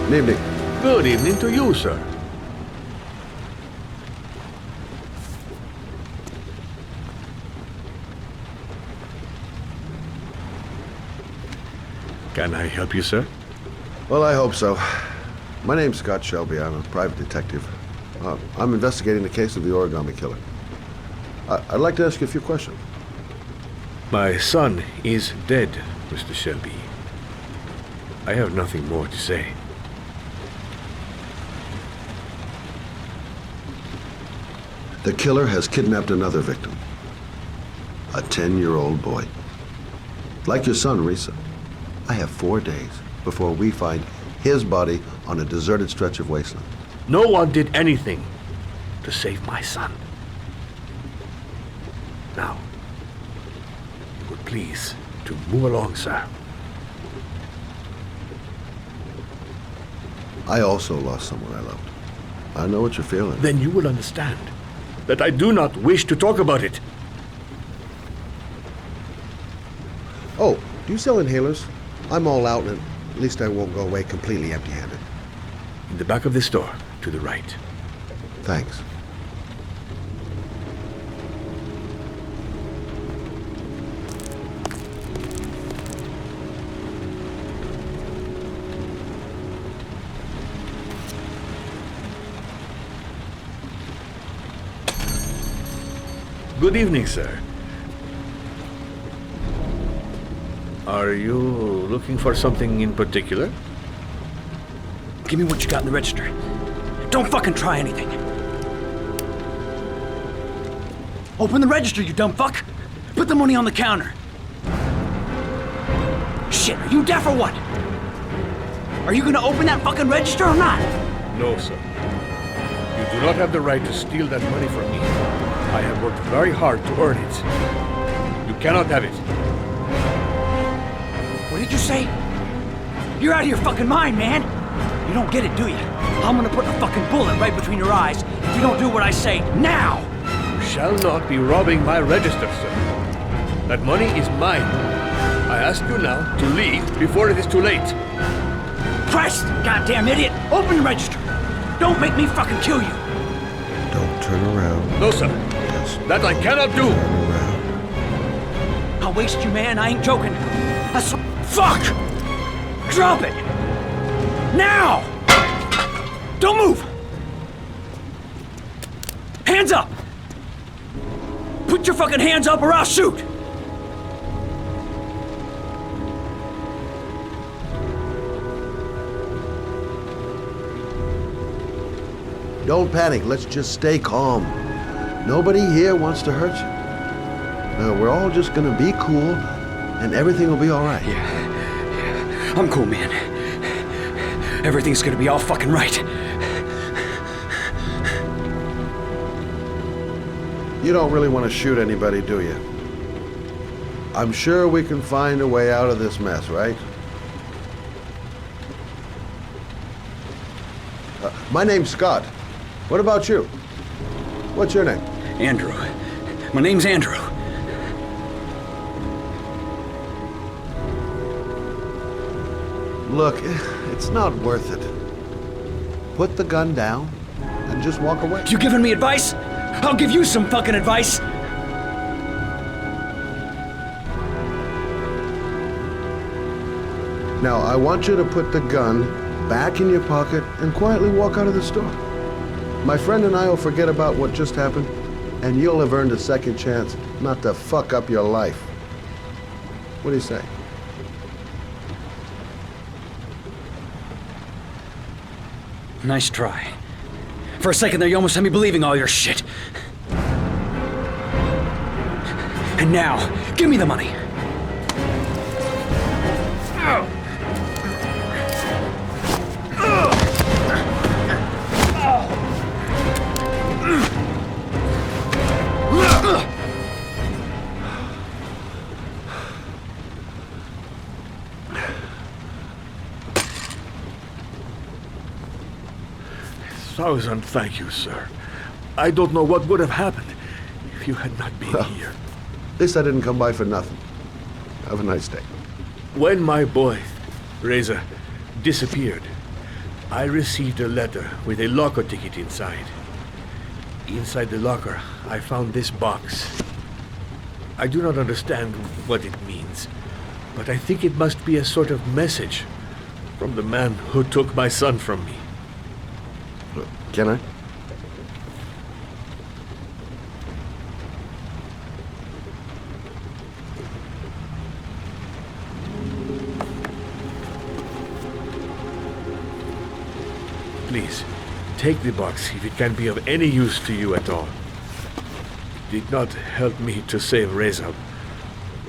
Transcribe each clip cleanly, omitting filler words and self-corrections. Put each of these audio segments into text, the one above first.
Good evening. Good evening to you, sir. Can I help you, sir? Well, I hope so. My name's Scott Shelby. I'm a private detective. I'm investigating the case of the origami killer. I'd like to ask you a few questions. My son is dead, Mr. Shelby. I have nothing more to say. The killer has kidnapped another victim. A 10-year-old boy. Like your son, Risa. I have 4 days before we find his body on a deserted stretch of wasteland. No one did anything to save my son. Now, you would please to move along, sir. I also lost someone I loved. I know what you're feeling. Then you will understand that I do not wish to talk about it. Oh, do you sell inhalers? I'm all out, and at least I won't go away completely empty-handed. In the back of this store, to the right. Thanks. Good evening, sir. Are you looking for something in particular? Give me what you got in the register. Don't fucking try anything. Open the register, you dumb fuck. Put the money on the counter. Shit, are you deaf or what? Are you gonna open that fucking register or not? No, sir. You do not have the right to steal that money from me. I have worked very hard to earn it. You cannot have it. What did you say? You're out of your fucking mind, man. You don't get it, do you? I'm gonna put a fucking bullet right between your eyes if you don't do what I say now! You shall not be robbing my register, sir. That money is mine. I ask you now to leave before it is too late. Christ, goddamn idiot! Open the register! Don't make me fucking kill you! Don't turn around. No, sir. Just That I cannot do. turn around. I'll waste you, man. I ain't joking. Fuck! Drop it! Now! Don't move! Hands up! Put your fucking hands up or I'll shoot! Don't panic. Let's just stay calm. Nobody here wants to hurt you. We're all just gonna be cool, and everything will be all right. Yeah, I'm cool, man. Everything's gonna be all fucking right. You don't really want to shoot anybody, do you? I'm sure we can find a way out of this mess, right? My name's Scott. What about you? What's your name? Andrew. My name's Andrew. Look, it's not worth it. Put the gun down and just walk away. You giving me advice? I'll give you some fucking advice. Now, I want you to put the gun back in your pocket and quietly walk out of the store. My friend and I will forget about what just happened, and you'll have earned a second chance not to fuck up your life. What do you say? Nice try. For a second there, you almost had me believing all your shit. And now, give me the money. Thousand thank you, sir. I don't know what would have happened if you had not been here. At least I didn't come by for nothing. Have a nice day. When my boy, Reza, disappeared, I received a letter with a locker ticket inside. Inside the locker, I found this box. I do not understand what it means, but I think it must be a sort of message from the man who took my son from me. Can I? Please, take the box if it can be of any use to you at all. It did not help me to save Reza,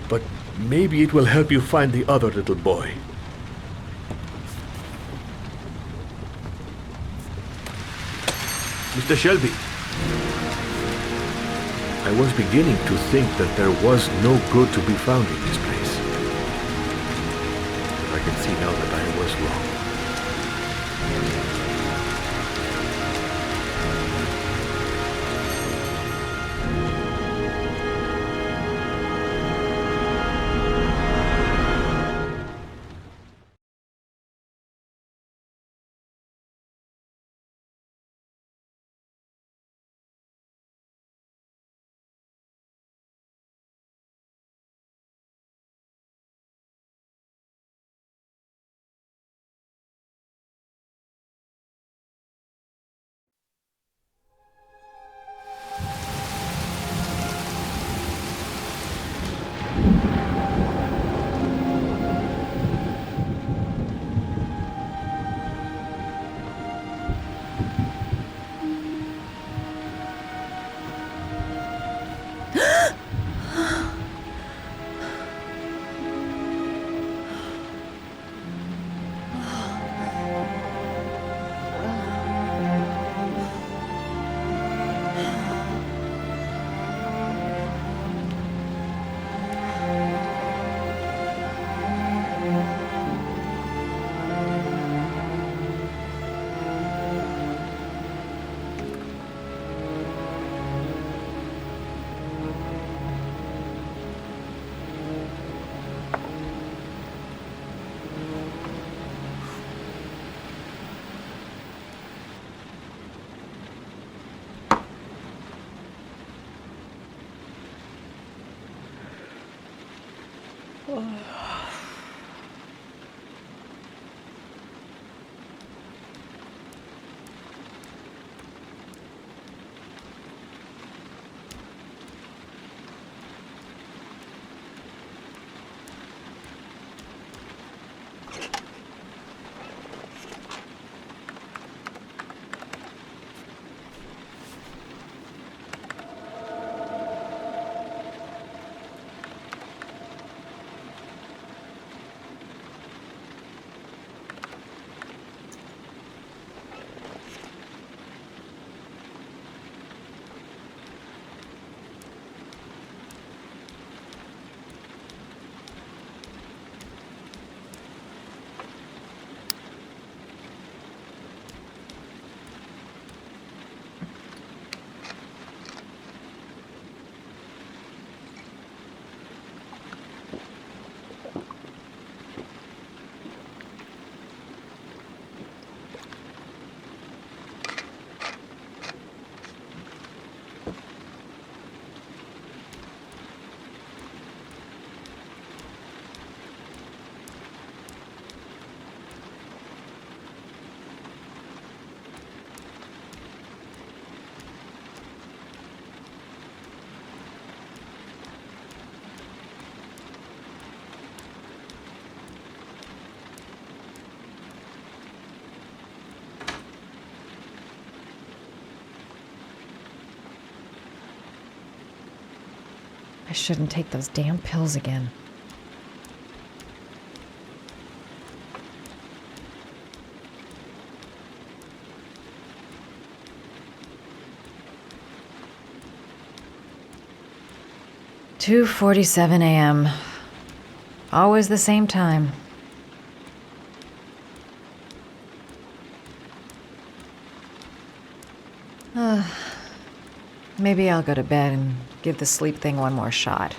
but maybe it will help you find the other little boy. Mr. Shelby, I was beginning to think that there was no good to be found in this place. But I can see now that I was wrong. I shouldn't take those damn pills again. "2:47 a.m. Always the same time. Maybe I'll go to bed and give the sleep thing one more shot.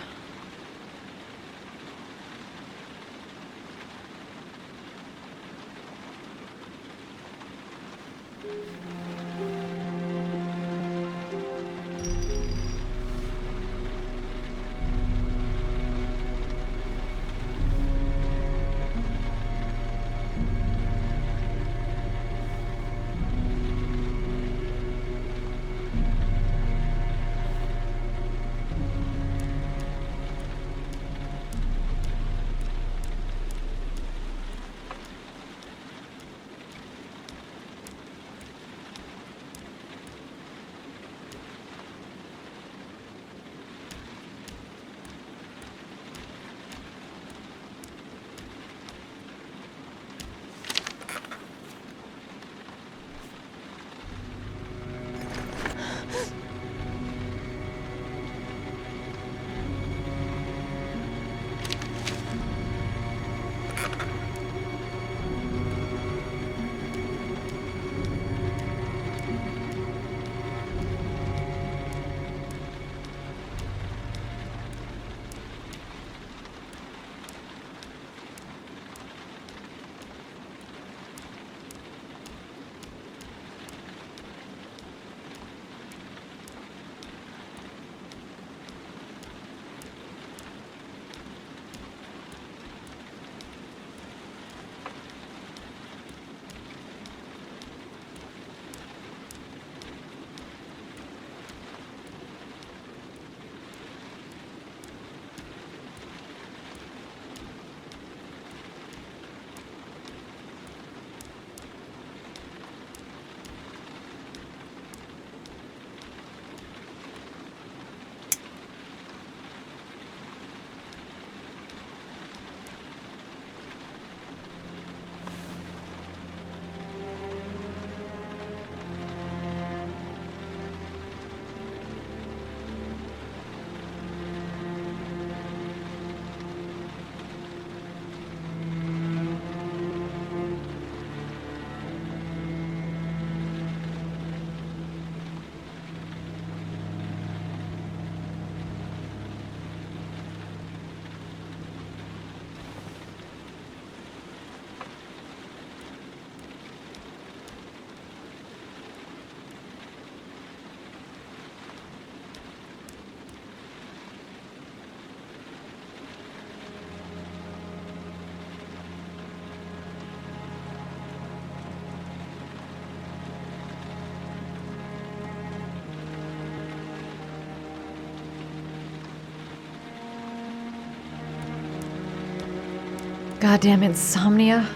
Goddamn insomnia.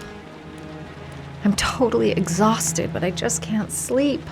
I'm totally exhausted, but I just can't sleep.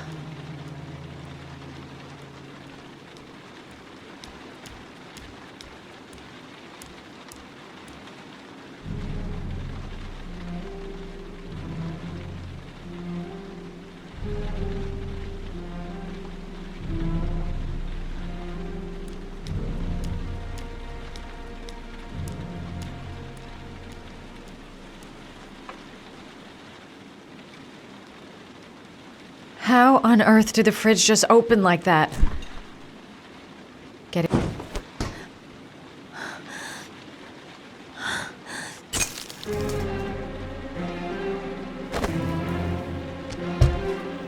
How on earth did the fridge just open like that? Get it?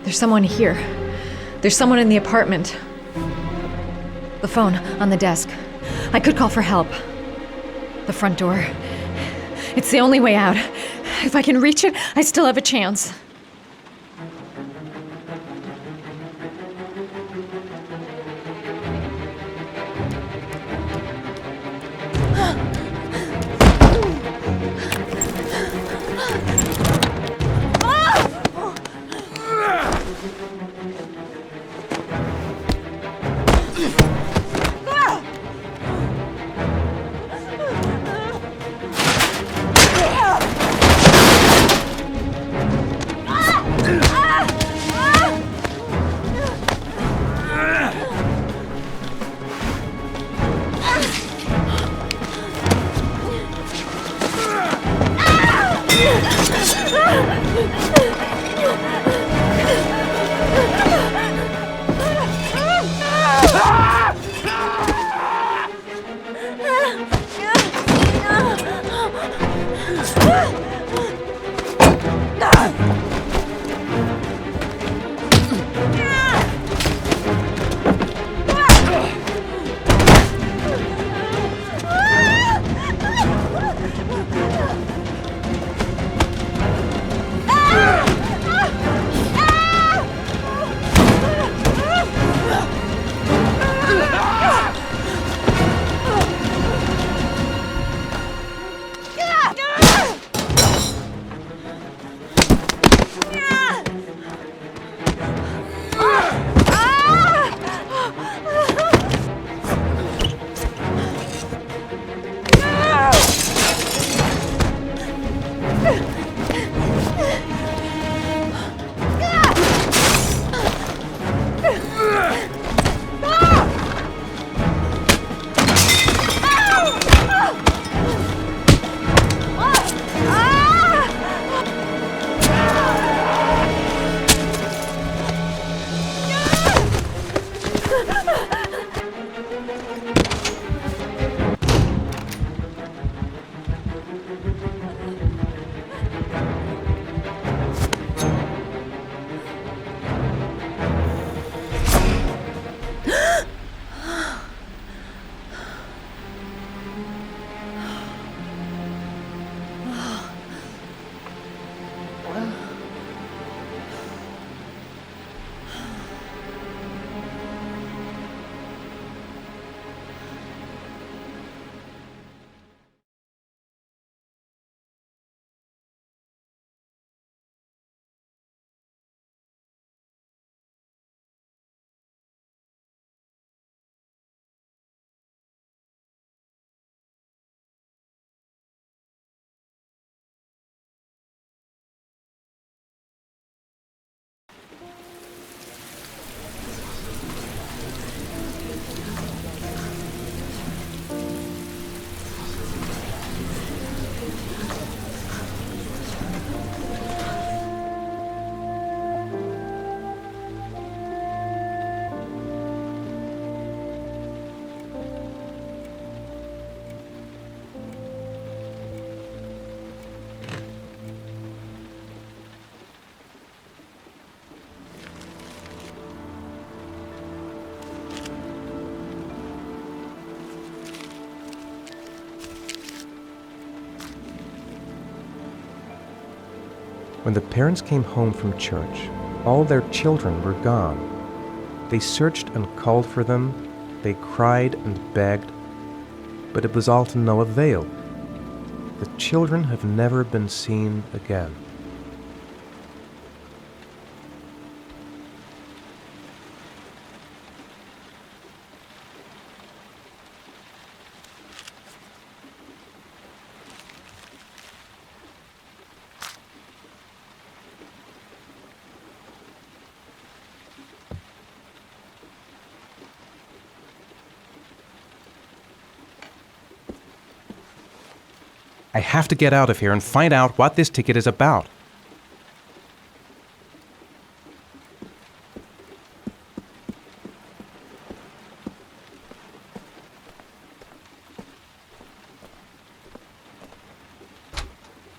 There's someone here. There's someone in the apartment. The phone on the desk. I could call for help. The front door. It's the only way out. If I can reach it, I still have a chance. When the parents came home from church, all their children were gone. They searched and called for them, they cried and begged, but it was all to no avail. The children have never been seen again. I have to get out of here and find out what this ticket is about.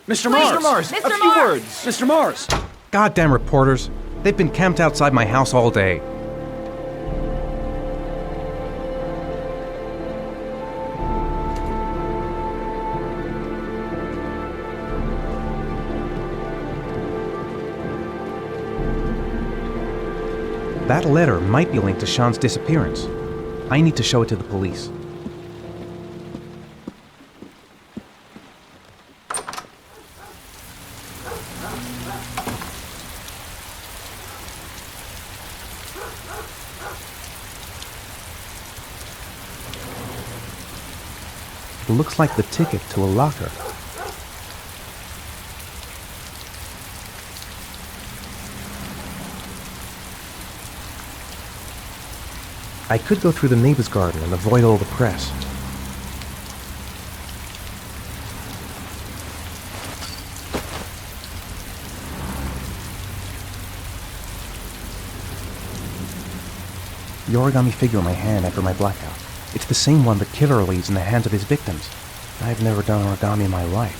Mr. Mars! Mr. A few Mars! words! Mr. Mars! Goddamn reporters. They've been camped outside my house all day. That letter might be linked to Sean's disappearance. I need to show it to the police. It looks like the ticket to a locker. I could go through the neighbor's garden and avoid all the press. The origami figure in my hand after my blackout. It's the same one the killer leaves in the hands of his victims. I've never done origami in my life.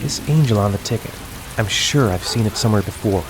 This angel on the ticket. I'm sure I've seen it somewhere before.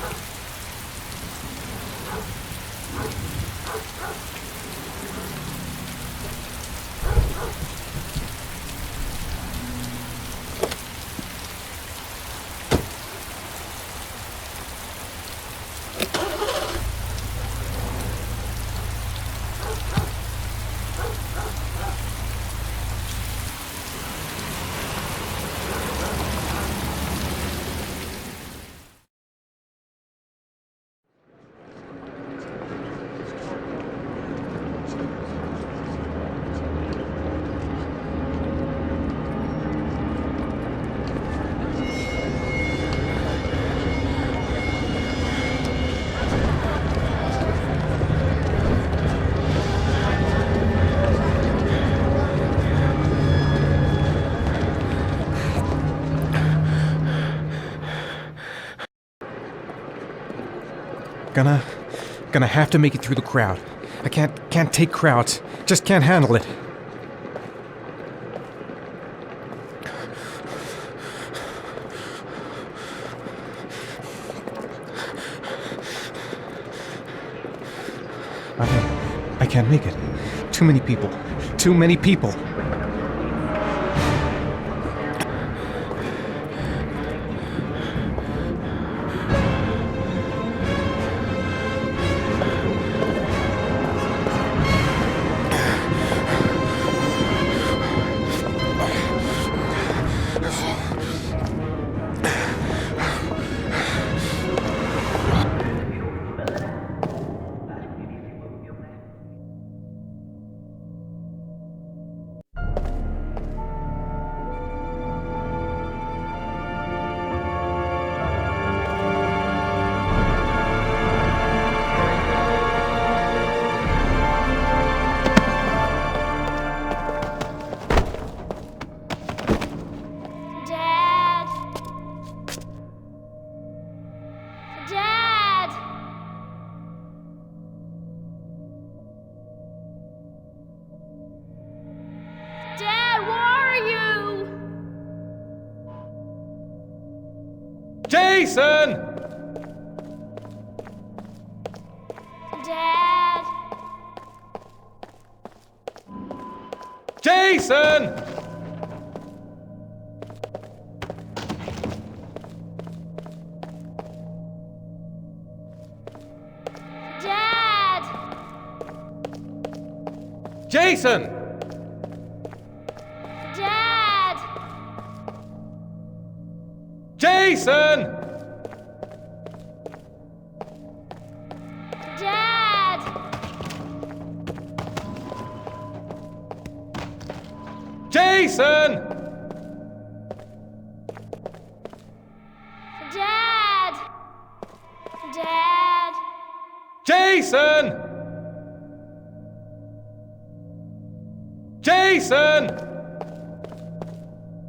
Gonna have to make it through the crowd. I can't take crowds. Just can't handle it. I can't make it. Too many people. Too many people. Jason! Dad! Jason! Jason! Dad! Jason! Dad! Jason! Dad! Dad! Jason! Jason!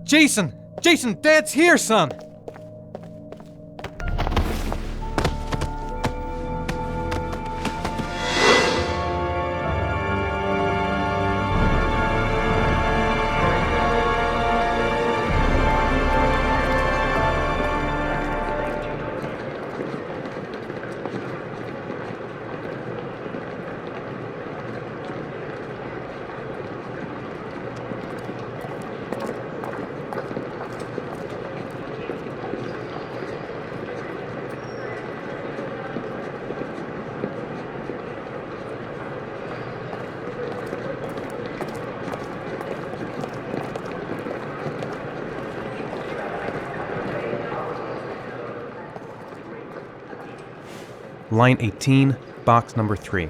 Jason! Jason, Dad's here, son! Line 18, box number 3.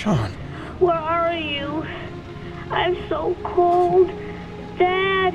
Sean. Where are you? I'm so cold. Dad!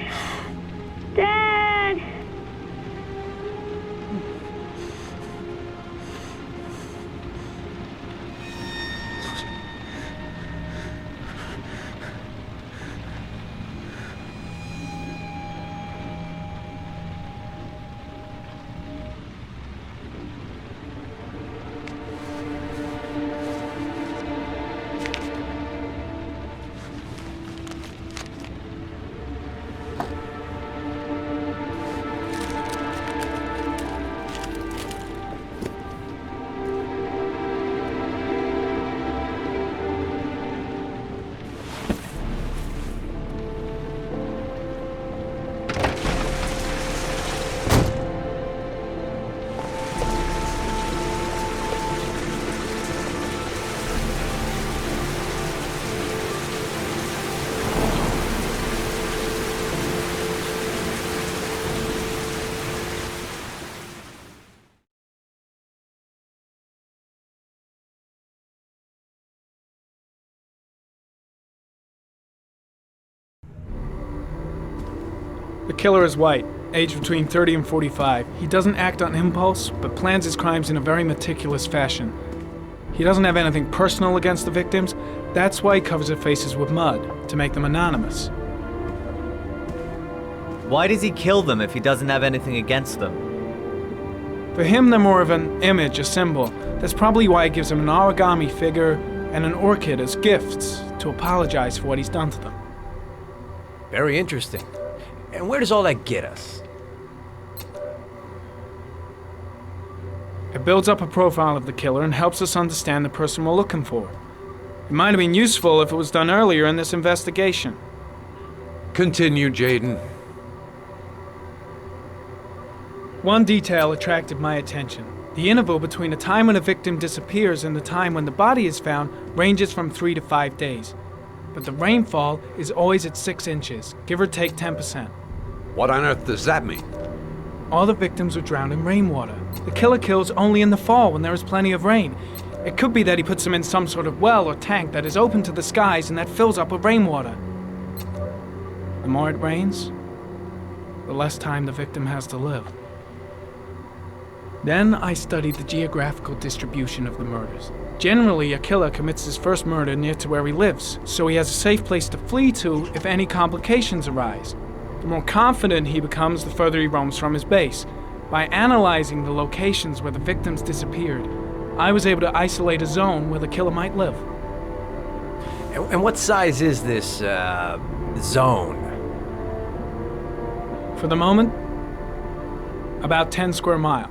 The killer is white, aged between 30 and 45. He doesn't act on impulse, but plans his crimes in a very meticulous fashion. He doesn't have anything personal against the victims. That's why he covers their faces with mud, to make them anonymous. Why does he kill them if he doesn't have anything against them? For him, they're more of an image, a symbol. That's probably why he gives them an origami figure and an orchid as gifts to apologize for what he's done to them. Very interesting. And where does all that get us? It builds up a profile of the killer and helps us understand the person we're looking for. It might have been useful if it was done earlier in this investigation. Continue, Jaden. One detail attracted my attention. The interval between the time when a victim disappears and the time when the body is found ranges from 3 to 5 days. But the rainfall is always at 6 inches, give or take 10%. What on earth does that mean? All the victims were drowned in rainwater. The killer kills only in the fall when there is plenty of rain. It could be that he puts them in some sort of well or tank that is open to the skies and that fills up with rainwater. The more it rains, the less time the victim has to live. Then I studied the geographical distribution of the murders. Generally, a killer commits his first murder near to where he lives, so he has a safe place to flee to if any complications arise. The more confident he becomes, the further he roams from his base. By analyzing the locations where the victims disappeared, I was able to isolate a zone where the killer might live. And what size is this, zone? For the moment, about 10 square miles.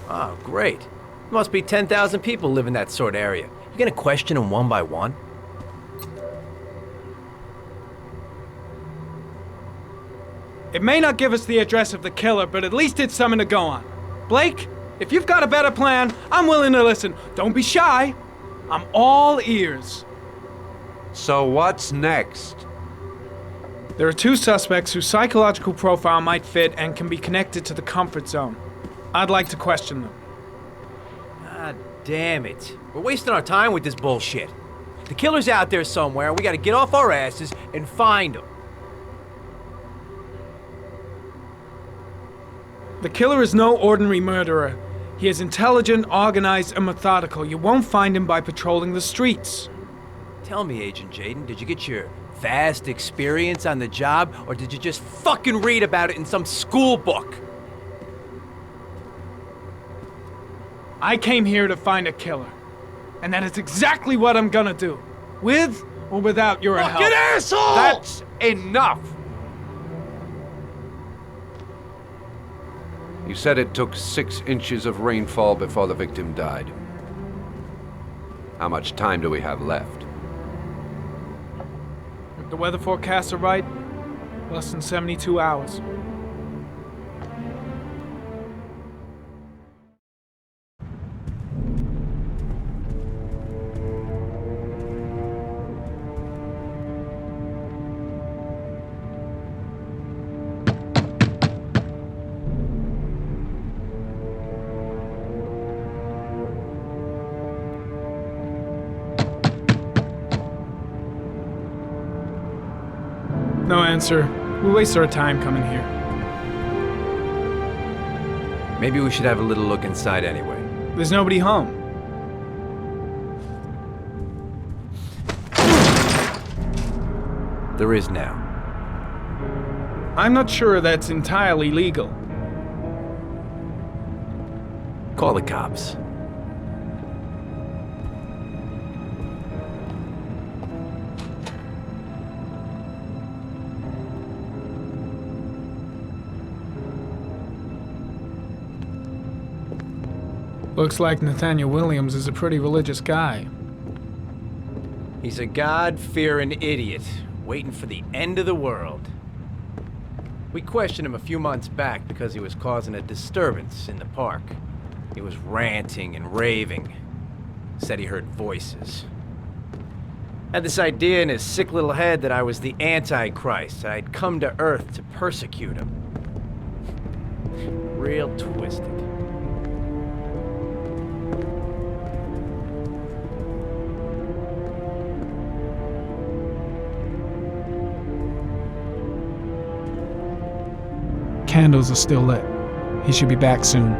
Oh, great. Must be 10,000 people live in that sort of area. You gonna question them one by one? It may not give us the address of the killer, but at least it's something to go on. Blake, if you've got a better plan, I'm willing to listen. Don't be shy. I'm all ears. So what's next? There are 2 suspects whose psychological profile might fit and can be connected to the comfort zone. I'd like to question them. God damn it. We're wasting our time with this bullshit. The killer's out there somewhere. We gotta get off our asses and find him. The killer is no ordinary murderer. He is intelligent, organized, and methodical. You won't find him by patrolling the streets. Tell me, Agent Jaden, did you get your vast experience on the job, or did you just fucking read about it in some school book? I came here to find a killer. And that is exactly what I'm gonna do. With or without your help. Fucking asshole! That's enough! You said it took 6 inches of rainfall before the victim died. How much time do we have left? If the weather forecasts are right, less than 72 hours. No answer. We waste our time coming here. Maybe we should have a little look inside anyway. There's nobody home. There is now. I'm not sure that's entirely legal. Call the cops. Looks like Nathaniel Williams is a pretty religious guy. He's a God-fearing idiot, waiting for the end of the world. We questioned him a few months back because he was causing a disturbance in the park. He was ranting and raving. Said he heard voices. Had this idea in his sick little head that I was the Antichrist. I'd come to Earth to persecute him. Real twisted. candles are still lit. He should be back soon.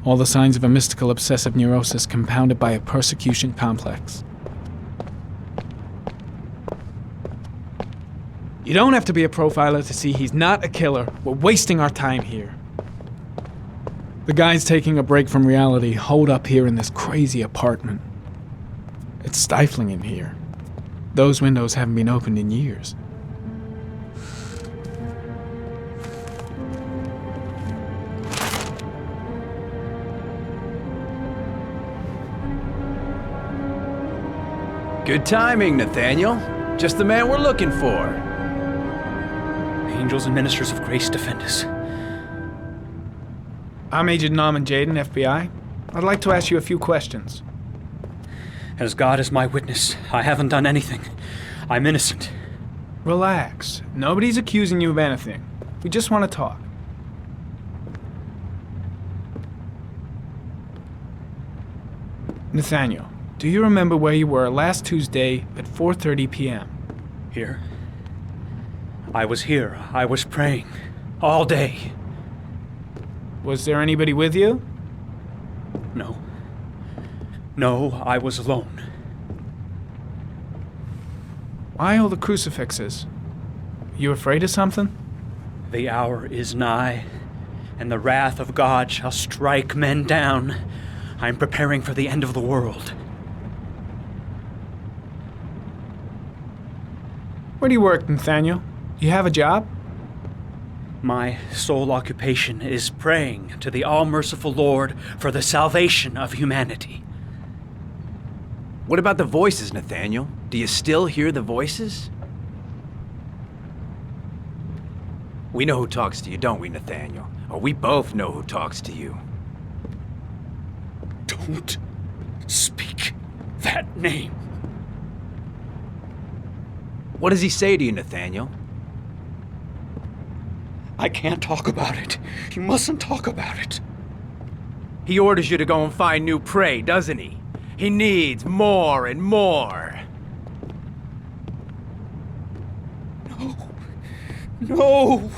All the signs of a mystical obsessive neurosis compounded by a persecution complex. You don't have to be a profiler to see he's not a killer. We're wasting our time here. The guy's taking a break from reality, holed up here in this crazy apartment. It's stifling in here. Those windows haven't been opened in years. Good timing, Nathaniel. Just the man we're looking for. Angels and ministers of grace defend us. I'm Agent Norman Jaden, FBI. I'd like to ask you a few questions. As God is my witness, I haven't done anything. I'm innocent. Relax. Nobody's accusing you of anything. We just want to talk. Nathaniel, do you remember where you were last Tuesday at 4:30 p.m.? Here? I was here. I was praying. All day. Was there anybody with you? No. No, I was alone. Why all the crucifixes? You afraid of something? The hour is nigh, and the wrath of God shall strike men down. I'm preparing for the end of the world. Where do you work, Nathaniel? You have a job? My sole occupation is praying to the all-merciful Lord for the salvation of humanity. What about the voices, Nathaniel? Do you still hear the voices? We know who talks to you, don't we, Nathaniel? Or we both know who talks to you. Don't speak that name. What does he say to you, Nathaniel? I can't talk about it. You mustn't talk about it. He orders you to go and find new prey, doesn't he? He needs more and more. No. No.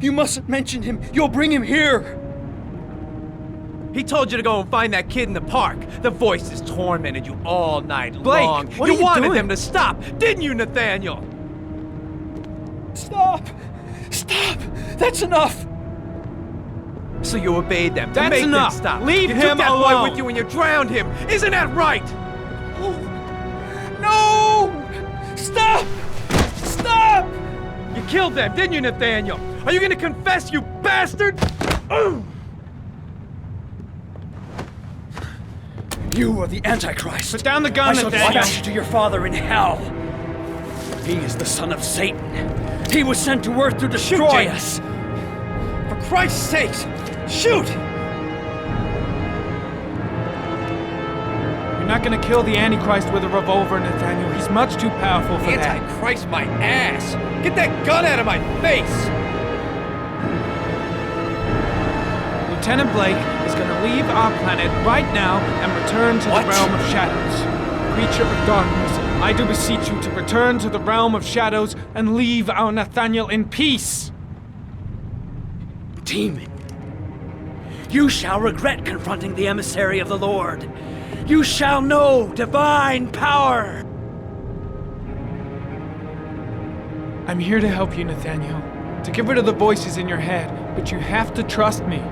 You mustn't mention him. You'll bring him here. He told you to go and find that kid in the park. The voices tormented you all night Blake, long. what are you wanted doing? them to stop, didn't you, Nathaniel? Stop. Stop. That's enough. So you obeyed them to That's make enough. them stop. Leave you him took that alone. boy with you and you drowned him. Isn't that right? No. Stop. Stop. You killed them, didn't you, Nathaniel? Are you gonna confess, you bastard? You are the Antichrist. Put down the I gun, shall Nathaniel. dispatch you to your father in hell. He is the son of Satan. He was sent to earth to destroy us. For Christ's sake, shoot! You're not gonna kill the Antichrist with a revolver, Nathaniel. He's much too powerful for that. Antichrist my ass! Get that gun out of my face! Lieutenant Blake is gonna leave our planet right now and return to the realm of shadows. Creature of darkness, I do beseech you to return to the realm of shadows and leave our Nathaniel in peace. Demon, you shall regret confronting the emissary of the Lord. You shall know divine power. I'm here to help you, Nathaniel. To get rid of the voices in your head, but you have to trust me.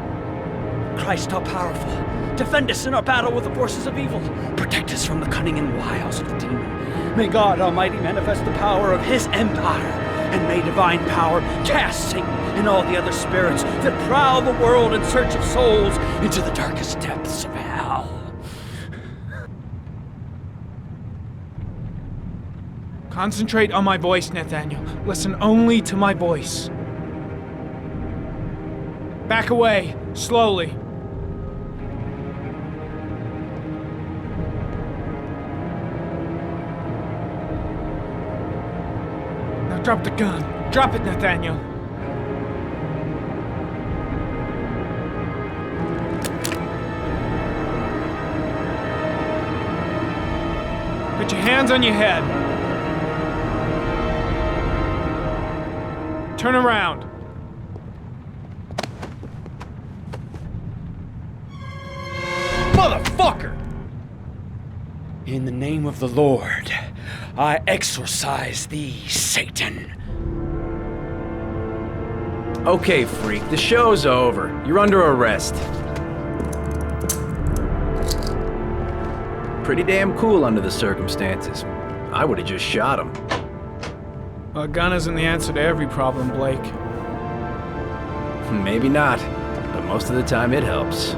Christ all powerful, defend us in our battle with the forces of evil. Protect us from the cunning and wiles of the demon. May God Almighty manifest the power of His empire, and may divine power cast Satan and all the other spirits that prowl the world in search of souls into the darkest depths of hell. Concentrate on my voice, Nathaniel. Listen only to my voice. Back away, slowly. Now drop the gun. Drop it, Nathaniel. Put your hands on your head. Turn around. Motherfucker! In the name of the Lord, I exorcise thee, Satan. Okay, freak, the show's over. You're under arrest. Pretty damn cool under the circumstances. I would have just shot him. A gun isn't the answer to every problem, Blake. Maybe not, but most of the time it helps.